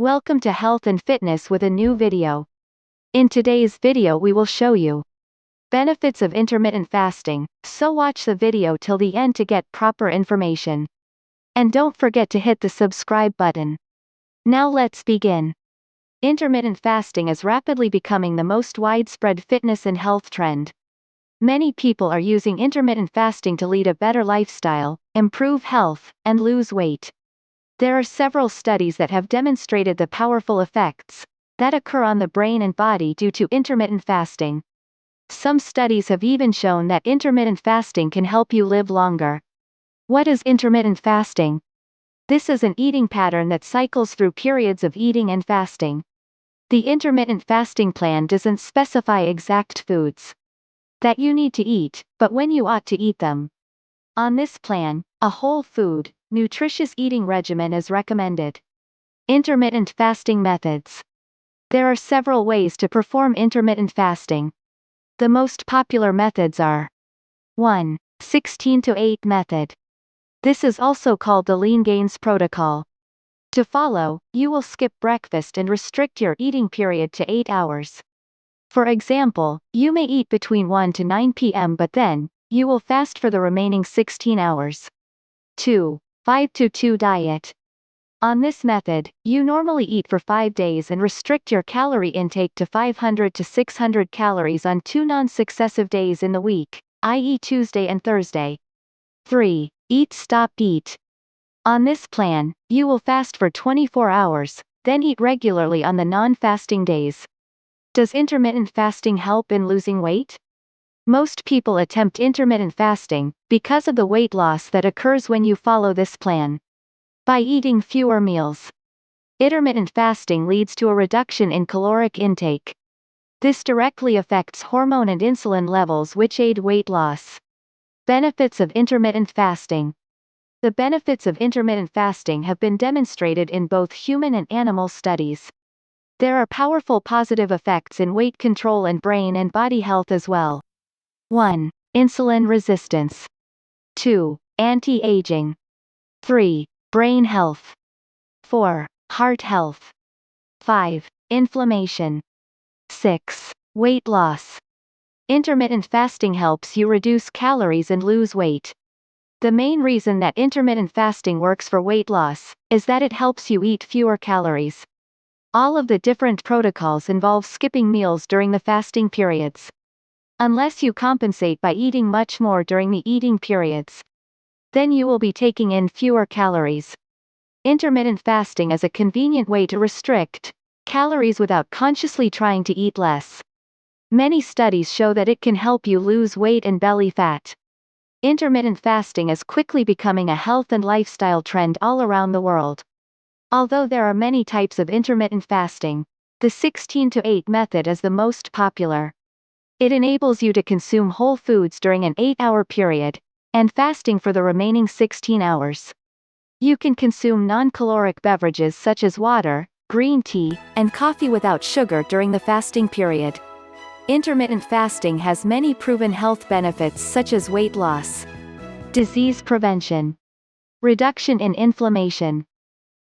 Welcome to Health and Fitness with a new video. In today's video we will show you benefits of intermittent fasting, so watch the video till the end to get proper information. And don't forget to hit the subscribe button. Now let's begin. Intermittent fasting is rapidly becoming the most widespread fitness and health trend. Many people are using intermittent fasting to lead a better lifestyle, improve health, and lose weight. There are several studies that have demonstrated the powerful effects that occur on the brain and body due to intermittent fasting. Some studies have even shown that intermittent fasting can help you live longer. What is intermittent fasting? This is an eating pattern that cycles through periods of eating and fasting. The intermittent fasting plan doesn't specify exact foods that you need to eat, but when you ought to eat them. On this plan, a whole food, nutritious eating regimen is recommended. Intermittent fasting methods. There are several ways to perform intermittent fasting. The most popular methods are 1. 16-8 method. This is also called the lean gains protocol. To follow, you will skip breakfast and restrict your eating period to 8 hours. For example, you may eat between 1 to 9 p.m. but then, you will fast for the remaining 16 hours. 2. 5-2 diet. On this method, you normally eat for 5 days and restrict your calorie intake to 500 to 600 calories on 2 non-successive days in the week, i.e. Tuesday and Thursday. 3. Eat Stop Eat. On this plan, you will fast for 24 hours, then eat regularly on the non-fasting days. Does intermittent fasting help in losing weight? Most people attempt intermittent fasting because of the weight loss that occurs when you follow this plan. By eating fewer meals, intermittent fasting leads to a reduction in caloric intake. This directly affects hormone and insulin levels, which aid weight loss. Benefits of intermittent fasting. The benefits of intermittent fasting have been demonstrated in both human and animal studies. There are powerful positive effects in weight control and brain and body health as well. 1. Insulin resistance. 2. Anti-aging. 3. Brain health. 4. Heart health. 5. Inflammation. 6. Weight loss. Intermittent fasting helps you reduce calories and lose weight. The main reason that intermittent fasting works for weight loss is that it helps you eat fewer calories. All of the different protocols involve skipping meals during the fasting periods. Unless you compensate by eating much more during the eating periods, then you will be taking in fewer calories. Intermittent fasting is a convenient way to restrict calories without consciously trying to eat less. Many studies show that it can help you lose weight and belly fat. Intermittent fasting is quickly becoming a health and lifestyle trend all around the world. Although there are many types of intermittent fasting, the 16-8 method is the most popular. It enables you to consume whole foods during an 8-hour period, and fasting for the remaining 16 hours. You can consume non-caloric beverages such as water, green tea, and coffee without sugar during the fasting period. Intermittent fasting has many proven health benefits such as weight loss, disease prevention, reduction in inflammation,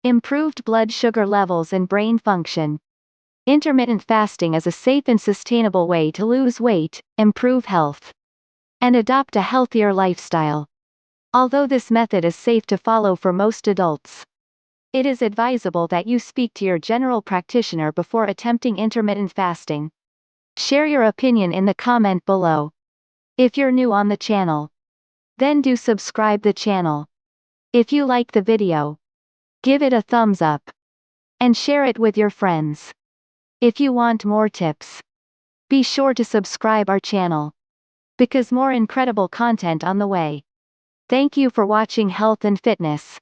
improved blood sugar levels and brain function. Intermittent fasting is a safe and sustainable way to lose weight, improve health, and adopt a healthier lifestyle. Although this method is safe to follow for most adults, it is advisable that you speak to your general practitioner before attempting intermittent fasting. Share your opinion in the comment below. If you're new on the channel, then do subscribe the channel. If you like the video, give it a thumbs up, and share it with your friends. If you want more tips, be sure to subscribe our channel, because more incredible content on the way. Thank you for watching Health and Fitness.